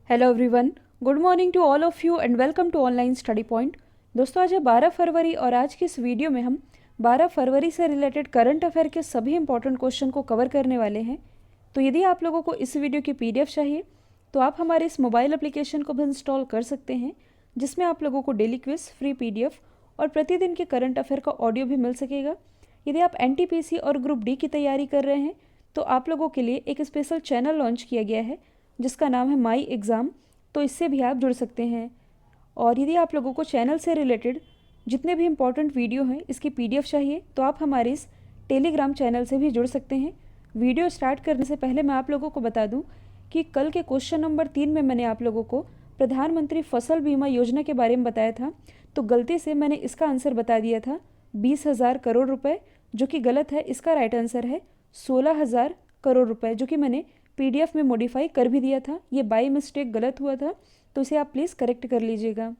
Hello everyone, good morning to all of you and welcome to online study point. दोस्तों, आज है 12 फरवरी और आज की इस वीडियो में हम 12 फरवरी से रिलेटेड करंट अफेयर के सभी इंपॉर्टेंट क्वेश्चन को कवर करने वाले हैं। तो यदि आप लोगों को इस वीडियो की पीडीएफ चाहिए तो आप हमारे इस मोबाइल एप्लीकेशन को भी इंस्टॉल कर सकते हैं, जिसमें आप लोगों को डेली क्विज, फ्री पीडीएफ और प्रतिदिन के करंट अफेयर का ऑडियो भी मिल सकेगा। यदि आप एनटीपीसी और ग्रुप डी की तैयारी कर रहे हैं तो आप लोगों के लिए एक स्पेशल चैनल लॉन्च किया गया है जिसका नाम है माई एग्ज़ाम, तो इससे भी आप जुड़ सकते हैं। और यदि आप लोगों को चैनल से रिलेटेड जितने भी इम्पोर्टेंट वीडियो हैं इसकी पीडीएफ चाहिए तो आप हमारे इस टेलीग्राम चैनल से भी जुड़ सकते हैं। वीडियो स्टार्ट करने से पहले मैं आप लोगों को बता दूं कि कल के क्वेश्चन नंबर 3 में मैंने आप लोगों को प्रधानमंत्री फसल बीमा योजना के बारे में बताया था, तो गलती से मैंने इसका आंसर बता दिया था 20,000 करोड़ रुपये, जो कि गलत है। इसका राइट आंसर है 16,000 करोड़ रुपये, जो कि मैंने पीडीएफ में मॉडिफाई कर भी दिया था। ये बाई मिस्टेक गलत हुआ था, तो इसे आप प्लीज़ करेक्ट कर लीजिएगा।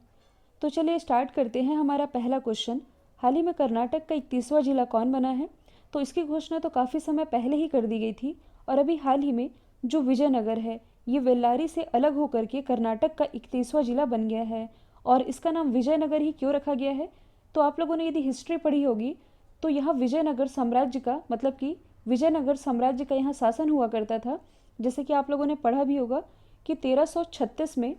तो चलिए स्टार्ट करते हैं। हमारा पहला क्वेश्चन, हाल ही में कर्नाटक का 31वां जिला कौन बना है? तो इसकी घोषणा तो काफ़ी समय पहले ही कर दी गई थी और अभी हाल ही में जो विजयनगर है ये बेल्लारी से अलग होकर के कर्नाटक का 31वां जिला बन गया है। और इसका नाम विजयनगर ही क्यों रखा गया है? तो आप लोगों ने यदि हिस्ट्री पढ़ी होगी तो यहाँ विजयनगर साम्राज्य का मतलब कि विजयनगर साम्राज्य का यहाँ शासन हुआ करता था। जैसे कि आप लोगों ने पढ़ा भी होगा कि 1336 में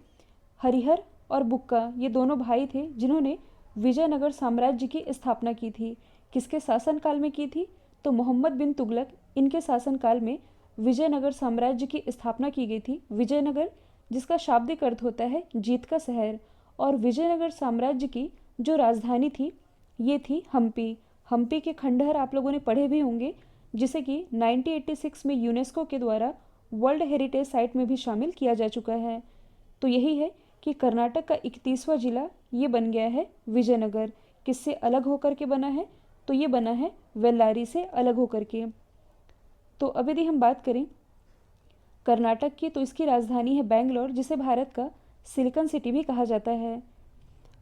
हरिहर और बुक्का ये दोनों भाई थे जिन्होंने विजयनगर साम्राज्य की स्थापना की थी। किसके शासनकाल में की थी? तो मोहम्मद बिन तुगलक, इनके शासनकाल में विजयनगर साम्राज्य की स्थापना की गई थी। विजयनगर जिसका शाब्दिक अर्थ होता है जीत का शहर, और विजयनगर साम्राज्य की जो राजधानी थी ये थी हम्पी। हम्पी के खंडहर आप लोगों ने पढ़े भी होंगे, जिसे कि 1986 में यूनेस्को के द्वारा वर्ल्ड हेरिटेज साइट में भी शामिल किया जा चुका है। तो यही है कि कर्नाटक का 31वां जिला ये बन गया है विजयनगर। किससे अलग होकर के बना है? तो ये बना है वेल्लारी से अलग होकर के। तो अब यदि हम बात करें कर्नाटक की, तो इसकी राजधानी है बेंगलोर, जिसे भारत का सिलिकॉन सिटी भी कहा जाता है।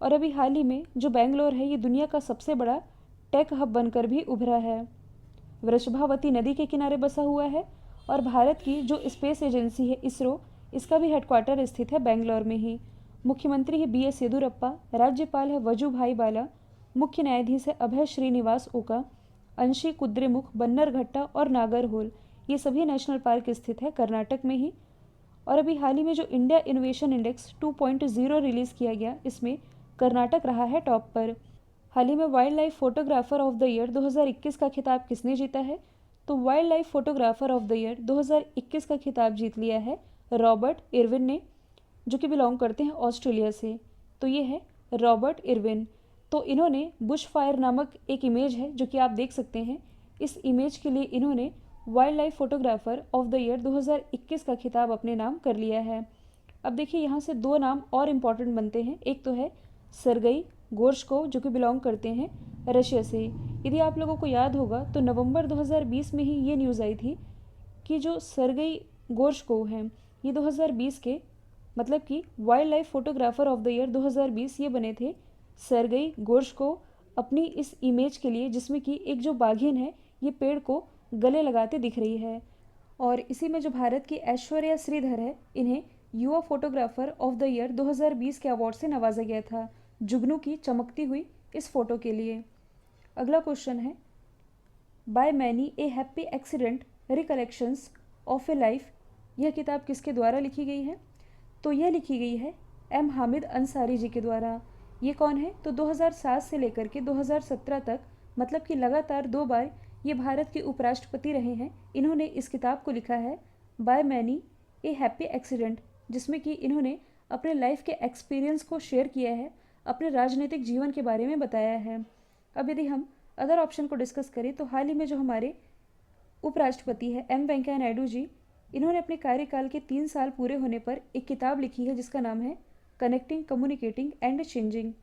और अभी हाल ही में जो बेंगलोर है ये दुनिया का सबसे बड़ा टेक हब बनकर भी उभरा है। वृषभावती नदी के किनारे बसा हुआ है और भारत की जो स्पेस एजेंसी है इसरो, इसका भी हेडक्वार्टर स्थित है बेंगलोर में ही। मुख्यमंत्री है BS येदियुरप्पा, राज्यपाल है वजुभाई बाला, मुख्य न्यायाधीश है अभय श्रीनिवास ओका, अंशी कुद्रेमुख, बन्नरघट्टा और नागरहोल, ये सभी नेशनल पार्क स्थित है कर्नाटक में ही। और अभी हाल ही में जो इंडिया इनोवेशन इंडेक्स 2.0 रिलीज़ किया गया, इसमें कर्नाटक रहा है टॉप पर। हाल ही में wild life photographer of the year 2021 का खिताब किसने जीता है? तो wild life photographer of the year 2021 का खिताब जीत लिया है रॉबर्ट इरविन ने, जो कि बिलोंग करते हैं ऑस्ट्रेलिया से। तो ये है रॉबर्ट इरविन। तो इन्होंने बुश फायर नामक एक इमेज है जो कि आप देख सकते हैं, इस इमेज के लिए इन्होंने wild life photographer of the year 2021 का खिताब अपने नाम कर लिया है। अब देखिए यहाँ से दो नाम और इम्पॉर्टेंट बनते हैं। एक तो है सरगई गोर्शकोव, जो कि बिलोंग करते हैं रशिया से। यदि आप लोगों को याद होगा तो नवंबर 2020 में ही ये न्यूज़ आई थी कि जो सरगई गोर्शकोव हैं ये 2020 के मतलब कि wild life photographer of the year 2020 ये बने थे सरगई गोर्शकोव अपनी इस इमेज के लिए, जिसमें कि एक जो बाघिन है ये पेड़ को गले लगाते दिख रही है। और इसी में जो भारत की ऐश्वर्या श्रीधर है, इन्हें युवा फोटोग्राफर ऑफ द ईयर 2020 के अवार्ड से नवाजा गया था जुगनू की चमकती हुई इस फोटो के लिए। अगला क्वेश्चन है, by many a happy accident recollections of A life, यह किताब किसके द्वारा लिखी गई है? तो यह लिखी गई है M हामिद अंसारी जी के द्वारा। ये कौन है? तो 2007 से लेकर के 2017 तक, मतलब कि लगातार 2 बार ये भारत के उपराष्ट्रपति रहे हैं। इन्होंने इस किताब को लिखा है by many a happy accident, जिसमें कि इन्होंने अपने लाइफ के एक्सपीरियंस को शेयर किया है, अपने राजनीतिक जीवन के बारे में बताया है। अब यदि हम अदर ऑप्शन को डिस्कस करें तो हाल ही में जो हमारे उपराष्ट्रपति है M वेंकैया नायडू जी, इन्होंने अपने कार्यकाल के 3 साल पूरे होने पर एक किताब लिखी है जिसका नाम है connecting, communicating and changing.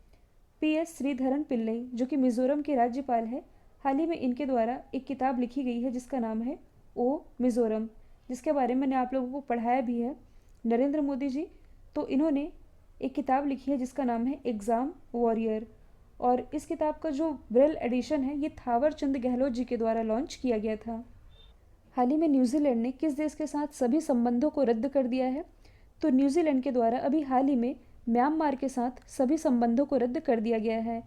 PS Sreedharan Pillai, जो कि मिजोरम के राज्यपाल है, हाल ही में इनके द्वारा एक किताब लिखी गई है जिसका नाम है ओ मिजोरम, जिसके बारे में मैंने आप लोगों को पढ़ाया भी है। नरेंद्र मोदी जी, तो इन्होंने एक किताब लिखी है जिसका नाम है एग्ज़ाम वॉरियर, और इस किताब का जो ब्रेल एडिशन है ये थावर चंद गहलोत जी के द्वारा लॉन्च किया गया था। हाल ही में न्यूजीलैंड ने किस देश के साथ सभी संबंधों को रद्द कर दिया है? तो न्यूजीलैंड के द्वारा अभी हाल ही में म्यांमार के साथ सभी संबंधों को रद्द कर दिया गया है।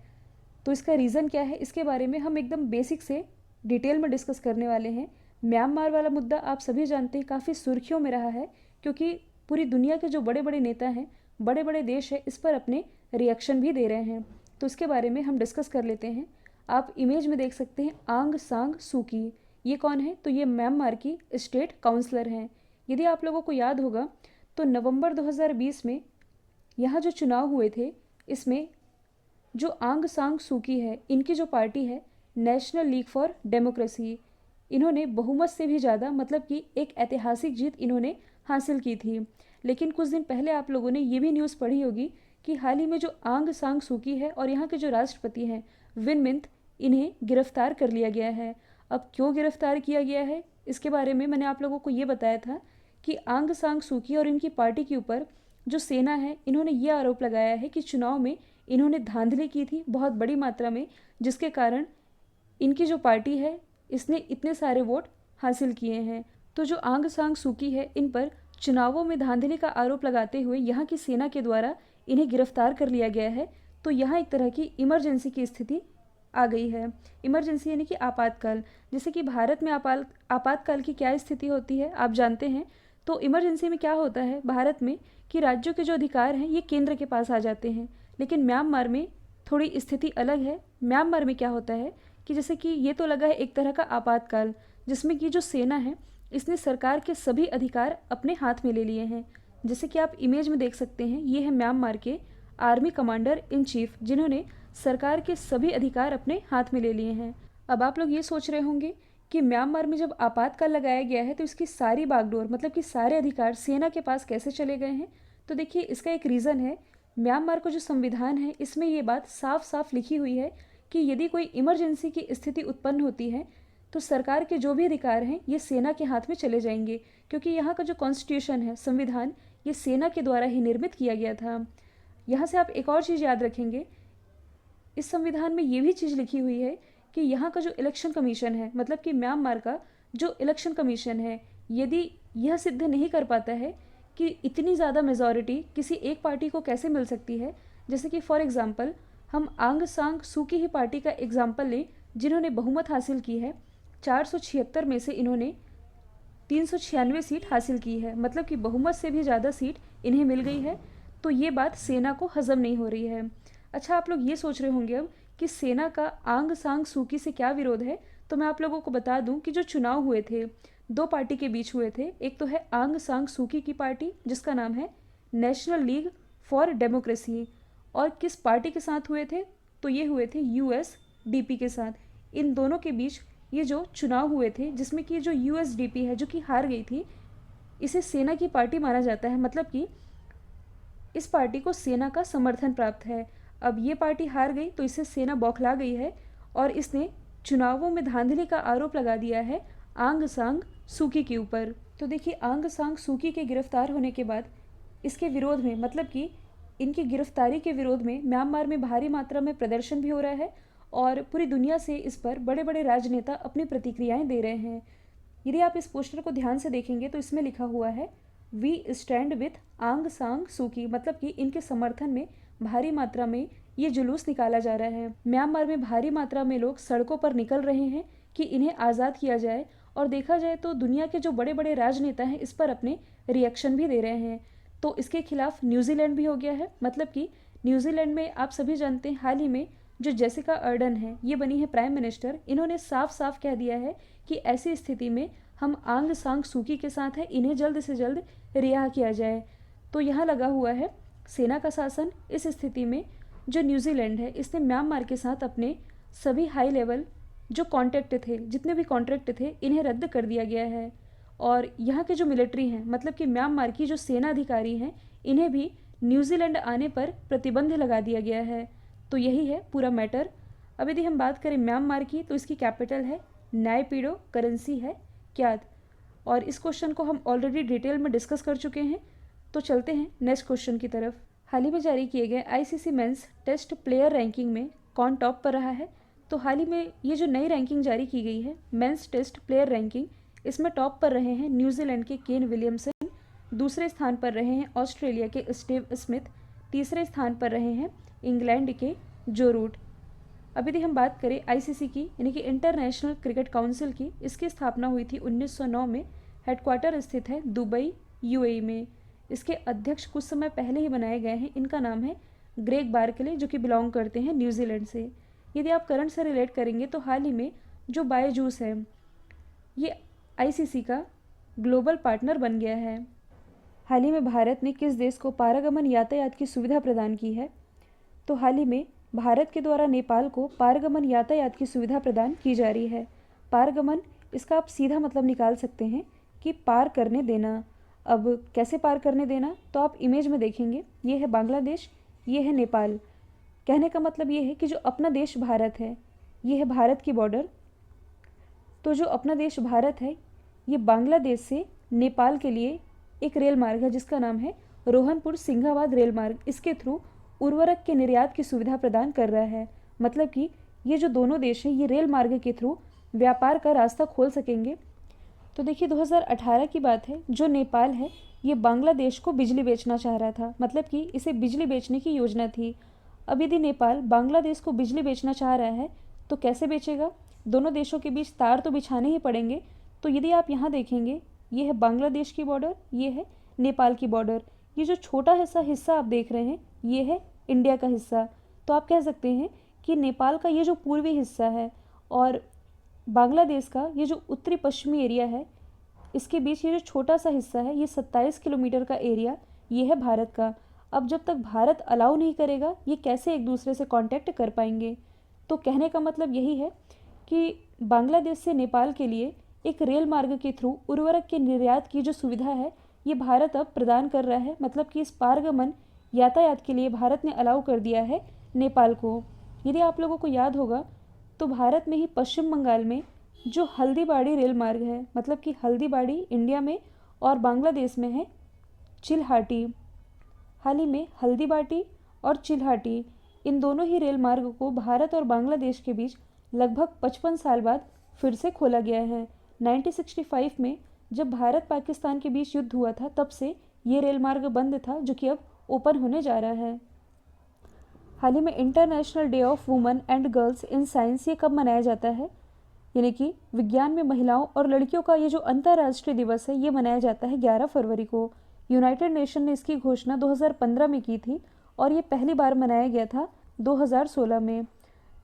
तो इसका रीज़न क्या है, इसके बारे में हम एकदम बेसिक से डिटेल में डिस्कस करने वाले हैं। म्यांमार वाला मुद्दा आप सभी जानते हैं काफ़ी सुर्खियों में रहा है, क्योंकि पूरी दुनिया के जो बड़े बड़े नेता हैं, बड़े बड़े देश हैं, इस पर अपने रिएक्शन भी दे रहे हैं। तो इसके बारे में हम डिस्कस कर लेते हैं। आप इमेज में देख सकते हैं आंग सांग सूकी। ये कौन है, तो ये म्यांमार की स्टेट काउंसलर हैं। यदि आप लोगों को याद होगा तो नवंबर 2020 में यहाँ जो चुनाव हुए थे, इसमें जो आंग सांग सूकी है, इनकी जो पार्टी है नेशनल लीग फॉर डेमोक्रेसी, इन्होंने बहुमत से भी ज़्यादा, मतलब कि एक ऐतिहासिक जीत इन्होंने हासिल की थी। लेकिन कुछ दिन पहले आप लोगों ने ये भी न्यूज़ पढ़ी होगी कि हाल ही में जो आंग सांग सूकी है और यहाँ के जो राष्ट्रपति हैं विन मिंट, इन्हें गिरफ्तार कर लिया गया है। अब क्यों गिरफ्तार किया गया है, इसके बारे में मैंने आप लोगों को ये बताया था कि आंग सांग सूकी और इनकी पार्टी के ऊपर जो सेना है, इन्होंने ये आरोप लगाया है कि चुनाव में इन्होंने धांधली की थी बहुत बड़ी मात्रा में, जिसके कारण इनकी जो पार्टी है इसने इतने सारे वोट हासिल किए हैं। तो जो आंग सांग सूकी है, इन पर चुनावों में धांधली का आरोप लगाते हुए यहाँ की सेना के द्वारा इन्हें गिरफ्तार कर लिया गया है। तो यहाँ एक तरह की इमरजेंसी की स्थिति आ गई है। इमरजेंसी यानी कि आपातकाल। जैसे कि भारत में आपातकाल की क्या स्थिति होती है आप जानते हैं। तो इमरजेंसी में क्या होता है भारत में कि राज्यों के जो अधिकार हैं ये केंद्र के पास आ जाते हैं, लेकिन म्यांमार में थोड़ी स्थिति अलग है। म्यांमार में क्या होता है कि जैसे कि ये तो लगा है एक तरह का आपातकाल, जिसमें कि जो सेना है इसने सरकार के सभी अधिकार अपने हाथ में ले लिए हैं। जैसे कि आप इमेज में देख सकते हैं, ये है म्यांमार के आर्मी कमांडर इन चीफ, जिन्होंने सरकार के सभी अधिकार अपने हाथ में ले लिए हैं। अब आप लोग ये सोच रहे होंगे कि म्यांमार में जब आपातकाल लगाया गया है तो इसकी सारी बागडोर, मतलब कि सारे अधिकार सेना के पास कैसे चले गए हैं। तो देखिए, इसका एक रीज़न है। म्यांमार का जो संविधान है इसमें ये बात साफ साफ लिखी हुई है कि यदि कोई इमरजेंसी की स्थिति उत्पन्न होती है तो सरकार के जो भी अधिकार हैं ये सेना के हाथ में चले जाएंगे, क्योंकि यहाँ का जो कॉन्स्टिट्यूशन है, संविधान, ये सेना के द्वारा ही निर्मित किया गया था। यहाँ से आप एक और चीज़ याद रखेंगे, इस संविधान में ये भी चीज़ लिखी हुई है कि यहाँ का जो इलेक्शन कमीशन है, मतलब कि म्यांमार का जो इलेक्शन कमीशन है, यदि यह सिद्ध नहीं कर पाता है कि इतनी ज़्यादा मेजॉरिटी किसी एक पार्टी को कैसे मिल सकती है। जैसे कि फॉर एग्ज़ाम्पल हम आंग सांग सूकी ही पार्टी का एग्जाम्पल लें, जिन्होंने बहुमत हासिल की है। 476 में से इन्होंने 396 सीट हासिल की है, मतलब कि बहुमत से भी ज़्यादा सीट इन्हें मिल गई है। तो ये बात सेना को हजम नहीं हो रही है। अच्छा, आप लोग ये सोच रहे होंगे अब कि सेना का आंग सांग सूकी से क्या विरोध है। तो मैं आप लोगों को बता दूं कि जो चुनाव हुए थे दो पार्टी के बीच हुए थे। एक तो है आंग सांग सूकी की पार्टी जिसका नाम है नेशनल लीग फॉर डेमोक्रेसी, और किस पार्टी के साथ हुए थे, तो ये हुए थे यूएसडीपी के साथ। इन दोनों के बीच ये जो चुनाव हुए थे, जिसमें कि जो यूएसडीपी है जो कि हार गई थी, इसे सेना की पार्टी माना जाता है, मतलब कि इस पार्टी को सेना का समर्थन प्राप्त है। अब ये पार्टी हार गई तो इससे सेना बौखला गई है और इसने चुनावों में धांधली का आरोप लगा दिया है आंग सांग सूकी के ऊपर। तो देखिए, आंग सांग सूकी के गिरफ्तार होने के बाद इसके विरोध में, मतलब कि इनकी गिरफ्तारी के विरोध में म्यांमार में भारी मात्रा में प्रदर्शन भी हो रहा है और पूरी दुनिया से इस पर बड़े बड़े राजनेता अपनी प्रतिक्रियाएं दे रहे हैं। यदि आप इस पोस्टर को ध्यान से देखेंगे तो इसमें लिखा हुआ है वी स्टैंड विथ आंग सांग सूकी, मतलब कि इनके समर्थन में भारी मात्रा में ये जुलूस निकाला जा रहा है। म्यांमार में भारी मात्रा में लोग सड़कों पर निकल रहे हैं कि इन्हें आज़ाद किया जाए, और देखा जाए तो दुनिया के जो बड़े बड़े राजनेता हैं इस पर अपने रिएक्शन भी दे रहे हैं। तो इसके खिलाफ न्यूजीलैंड भी हो गया है, मतलब कि न्यूजीलैंड में आप सभी जानते हैं हाल ही में जो जेसिका अर्डन है ये बनी है प्राइम मिनिस्टर। इन्होंने साफ साफ कह दिया है कि ऐसी स्थिति में हम आंग सांग सूकी के साथ हैं, इन्हें जल्द से जल्द रिहा किया जाए। तो यहाँ लगा हुआ है सेना का शासन। इस स्थिति में जो न्यूजीलैंड है इसने म्यांमार के साथ अपने सभी हाई लेवल जो कॉन्ट्रैक्ट थे, जितने भी कॉन्ट्रैक्ट थे, इन्हें रद्द कर दिया गया है। और यहाँ के जो मिलिट्री हैं, मतलब कि म्यांमार की जो सेना अधिकारी हैं, इन्हें भी न्यूजीलैंड आने पर प्रतिबंध लगा दिया गया है। तो यही है पूरा मैटर। अब यदि हम बात करें म्यांमार की, तो इसकी कैपिटल है नायपीडो, करेंसी है क्याद। और इस क्वेश्चन को हम ऑलरेडी डिटेल में डिस्कस कर चुके हैं। तो चलते हैं नेक्स्ट क्वेश्चन की तरफ। हाल ही में जारी किए गए ICC men's test player ranking में कौन टॉप पर रहा है। तो हाल ही में ये जो नई रैंकिंग जारी की गई है मेंस टेस्ट प्लेयर रैंकिंग, इसमें टॉप पर रहे हैं न्यूजीलैंड के केन विलियमसन, दूसरे स्थान पर रहे हैं ऑस्ट्रेलिया के स्टीव स्मिथ, तीसरे स्थान पर रहे हैं इंग्लैंड के जो रूट। अब यदि हम बात करें आईसीसी की यानी कि इंटरनेशनल क्रिकेट काउंसिल की, इसकी स्थापना हुई थी 1909 में। हेडक्वार्टर स्थित है दुबई यूएई में। इसके अध्यक्ष कुछ समय पहले ही बनाए गए हैं। इनका नाम है ग्रेग बार्कले, जो कि बिलोंग करते हैं न्यूजीलैंड से। यदि आप करंट से रिलेट करेंगे तो हाल ही में जो बायजूस है ये आईसीसी का ग्लोबल पार्टनर बन गया है। हाल ही में भारत ने किस देश को पारगमन यातायात की सुविधा प्रदान की है? तो हाल ही में भारत के द्वारा नेपाल को पारगमन यातायात की सुविधा प्रदान की जा रही है। पारगमन, इसका आप सीधा मतलब निकाल सकते हैं कि पार करने देना। अब कैसे पार करने देना, तो आप इमेज में देखेंगे, ये है बांग्लादेश, ये है नेपाल। कहने का मतलब ये है कि जो अपना देश भारत है, ये है भारत की बॉर्डर। तो जो अपना देश भारत है, ये बांग्लादेश से नेपाल के लिए एक रेल मार्ग है जिसका नाम है रोहनपुर सिंघाबाद रेल मार्ग। इसके थ्रू उर्वरक के निर्यात की सुविधा प्रदान कर रहा है। मतलब कि ये जो दोनों देश हैं ये रेल मार्ग के थ्रू व्यापार का रास्ता खोल सकेंगे। तो देखिए 2018 की बात है, जो नेपाल है ये बांग्लादेश को बिजली बेचना चाह रहा था, मतलब कि इसे बिजली बेचने की योजना थी। अब यदि नेपाल बांग्लादेश को बिजली बेचना चाह रहा है तो कैसे बेचेगा? दोनों देशों के बीच तार तो बिछाने ही पड़ेंगे। तो यदि आप यहाँ देखेंगे, ये है बांग्लादेश की बॉर्डर, ये है नेपाल की बॉर्डर। ये जो छोटा हिस्सा आप देख रहे हैं ये है इंडिया का हिस्सा। तो आप कह सकते हैं कि नेपाल का ये जो पूर्वी हिस्सा है और बांग्लादेश का ये जो उत्तरी पश्चिमी एरिया है, इसके बीच ये जो छोटा सा हिस्सा है, ये 27 किलोमीटर का एरिया, ये है भारत का। अब जब तक भारत अलाउ नहीं करेगा, ये कैसे एक दूसरे से कांटेक्ट कर पाएंगे? तो कहने का मतलब यही है कि बांग्लादेश से नेपाल के लिए एक रेल मार्ग के थ्रू उर्वरक के निर्यात की जो सुविधा है ये भारत अब प्रदान कर रहा है। मतलब कि इस पारगमन यातायात के लिए भारत ने अलाउ कर दिया है नेपाल को। यदि आप लोगों को याद होगा तो भारत में ही पश्चिम बंगाल में जो हल्दीबाड़ी रेल मार्ग है, मतलब कि हल्दीबाड़ी इंडिया में और बांग्लादेश में है चिल्हाटी। हाल ही में हल्दीबाड़ी और चिल्हाटी, इन दोनों ही रेल मार्ग को भारत और बांग्लादेश के बीच लगभग 55 साल बाद फिर से खोला गया है। 1965 में जब भारत पाकिस्तान के बीच युद्ध हुआ था तब से ये रेल मार्ग बंद था, जो कि अब ओपन होने जा रहा है। हाल ही में international day of women and girls in science ये कब मनाया जाता है? यानी कि विज्ञान में महिलाओं और लड़कियों का ये जो अंतर्राष्ट्रीय दिवस है ये मनाया जाता है 11 फरवरी को। यूनाइटेड नेशन ने इसकी घोषणा 2015 में की थी और ये पहली बार मनाया गया था 2016 में।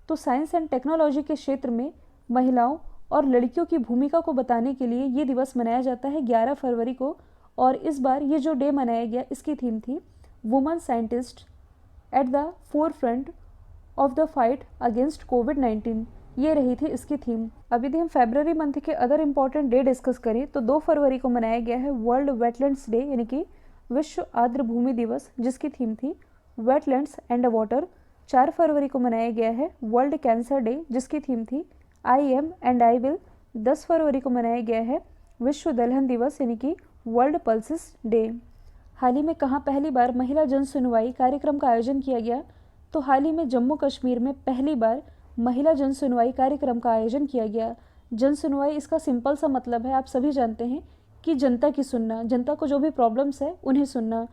तो साइंस एंड टेक्नोलॉजी के क्षेत्र में महिलाओं और लड़कियों की भूमिका को बताने के लिए ये दिवस मनाया जाता है 11 फरवरी को। और इस बार ये जो डे मनाया गया इसकी थीम थी women scientist at the forefront of the fight against कोविड-19, ये रही थी इसकी थीम। अब यदि हम फरवरी मंथ के अदर इम्पॉर्टेंट डे डिस्कस करें तो 2 फरवरी को मनाया गया है वर्ल्ड वेटलैंड्स डे, यानी कि विश्व आर्द्र भूमि दिवस, जिसकी थीम थी वेटलैंड्स एंड वाटर। 4 फरवरी को मनाया गया है वर्ल्ड कैंसर डे, जिसकी थीम थी I am and I will. 10 फरवरी को मनाया गया है विश्व दलहन दिवस, यानी कि वर्ल्ड पल्सेस डे। हाल ही में कहाँ पहली बार महिला जन सुनवाई कार्यक्रम का आयोजन किया गया? तो हाल ही में जम्मू कश्मीर में पहली बार महिला जन सुनवाई कार्यक्रम का आयोजन किया गया। जन सुनवाई, इसका सिंपल सा मतलब है, आप सभी जानते हैं कि जनता की सुनना, जनता को जो भी प्रॉब्लम्स है उन्हें सुनना।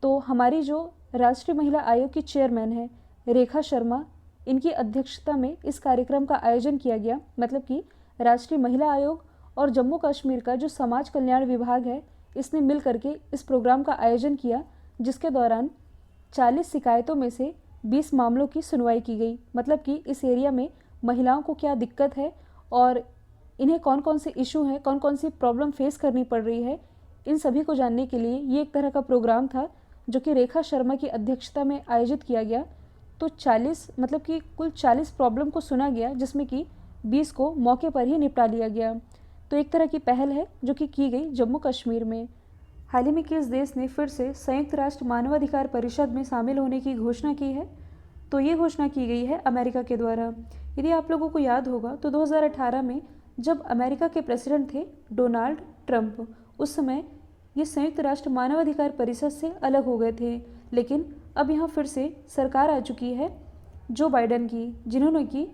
तो हमारी जो राष्ट्रीय महिला आयोग की चेयरमैन है रेखा शर्मा, इनकी अध्यक्षता में इस कार्यक्रम का आयोजन किया गया। मतलब कि राष्ट्रीय महिला आयोग और जम्मू कश्मीर का जो समाज कल्याण विभाग है इसने मिल करके इस प्रोग्राम का आयोजन किया, जिसके दौरान 40 शिकायतों में से 20 मामलों की सुनवाई की गई। मतलब कि इस एरिया में महिलाओं को क्या दिक्कत है और इन्हें कौन कौन से इशू हैं, कौन कौन सी प्रॉब्लम फेस करनी पड़ रही है, इन सभी को जानने के लिए ये एक तरह का प्रोग्राम था जो कि रेखा शर्मा की अध्यक्षता में आयोजित किया गया। तो 40 मतलब कि कुल 40 प्रॉब्लम को सुना गया, जिसमें कि 20 को मौके पर ही निपटा लिया गया। तो एक तरह की पहल है जो कि की गई जम्मू कश्मीर में। हाल ही में किस देश ने फिर से संयुक्त राष्ट्र मानवाधिकार परिषद में शामिल होने की घोषणा की है? तो ये घोषणा की गई है अमेरिका के द्वारा। यदि आप लोगों को याद होगा तो 2018 में जब अमेरिका के प्रेसिडेंट थे डोनाल्ड ट्रंप, उस समय ये संयुक्त राष्ट्र मानवाधिकार परिषद से अलग हो गए थे। लेकिन अब यहाँ फिर से सरकार आ चुकी है जो बाइडेन की, जिन्होंने की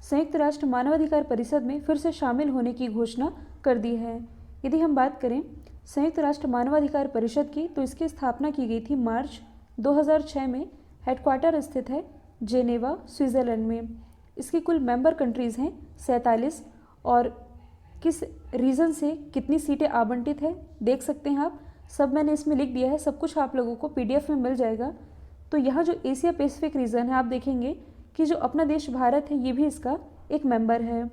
संयुक्त राष्ट्र मानवाधिकार परिषद में फिर से शामिल होने की घोषणा कर दी है। यदि हम बात करें संयुक्त राष्ट्र मानवाधिकार परिषद की, तो इसकी स्थापना की गई थी मार्च 2006 में। हेडक्वार्टर स्थित है जेनेवा, स्विट्ज़रलैंड में। इसकी कुल मेंबर कंट्रीज़ हैं 47 और किस रीजन से कितनी सीटें आवंटित है देख सकते हैं आप। सब मैंने इसमें लिख दिया है, सब कुछ आप लोगों को PDF में मिल जाएगा। तो यहाँ जो एशिया पैसिफिक रीजन है, आप देखेंगे कि जो अपना देश भारत है ये भी इसका एक मेंबर है।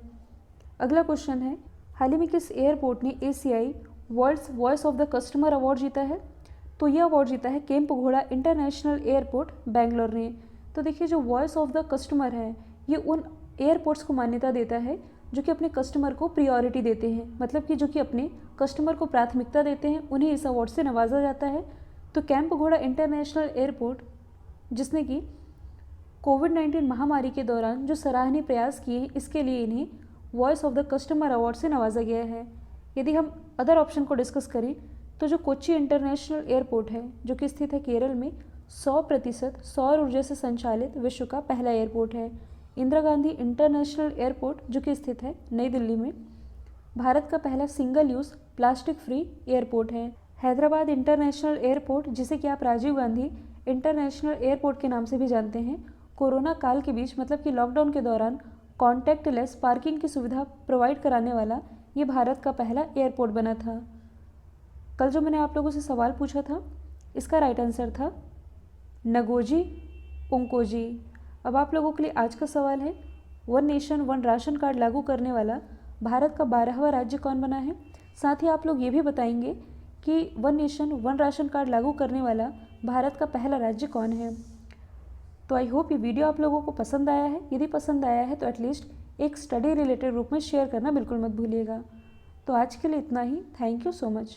अगला क्वेश्चन है, हाल ही में किस एयरपोर्ट ने ACI world's voice of the customer award जीता है? तो यह अवार्ड जीता है केम्प-घोड़ा इंटरनेशनल एयरपोर्ट बेंगलोर ने। तो देखिए जो वॉइस ऑफ द कस्टमर है ये उन एयरपोर्ट्स को मान्यता देता है जो कि अपने कस्टमर को प्रायोरिटी देते हैं, मतलब कि जो कि अपने कस्टमर को प्राथमिकता देते हैं, उन्हें इस अवार्ड से नवाजा जाता है। तो केम्प-घोड़ा इंटरनेशनल एयरपोर्ट जिसने कि कोविड-19 महामारी के दौरान जो सराहनीय प्रयास किए हैं, इसके लिए इन्हें voice of the customer award से नवाजा गया है। यदि हम अदर ऑप्शन को डिस्कस करें तो जो कोच्चि इंटरनेशनल एयरपोर्ट है जो कि स्थित है केरल में, 100% सौर ऊर्जा से संचालित विश्व का पहला एयरपोर्ट है। इंदिरा गांधी इंटरनेशनल एयरपोर्ट जो कि स्थित है नई दिल्ली में, भारत का पहला single use plastic free airport है। हैदराबाद इंटरनेशनल एयरपोर्ट जिसे कि आप राजीव गांधी इंटरनेशनल एयरपोर्ट के नाम से भी जानते हैं, कोरोना काल के बीच मतलब कि लॉकडाउन के दौरान कॉन्टैक्टलेस पार्किंग की सुविधा प्रोवाइड कराने वाला ये भारत का पहला एयरपोर्ट बना था। कल जो मैंने आप लोगों से सवाल पूछा था इसका राइट आंसर था नगोजी ओंकोजी। अब आप लोगों के लिए आज का सवाल है, one nation one ration card लागू करने वाला भारत का 12वां राज्य कौन बना है? साथ ही आप लोग ये भी बताएंगे कि one nation one ration card लागू करने वाला भारत का पहला राज्य कौन है। तो आई होप ये वीडियो आप लोगों को पसंद आया है। यदि पसंद आया है तो एटलीस्ट एक स्टडी रिलेटेड ग्रुप में शेयर करना बिल्कुल मत भूलिएगा। तो आज के लिए इतना ही। Thank you so much.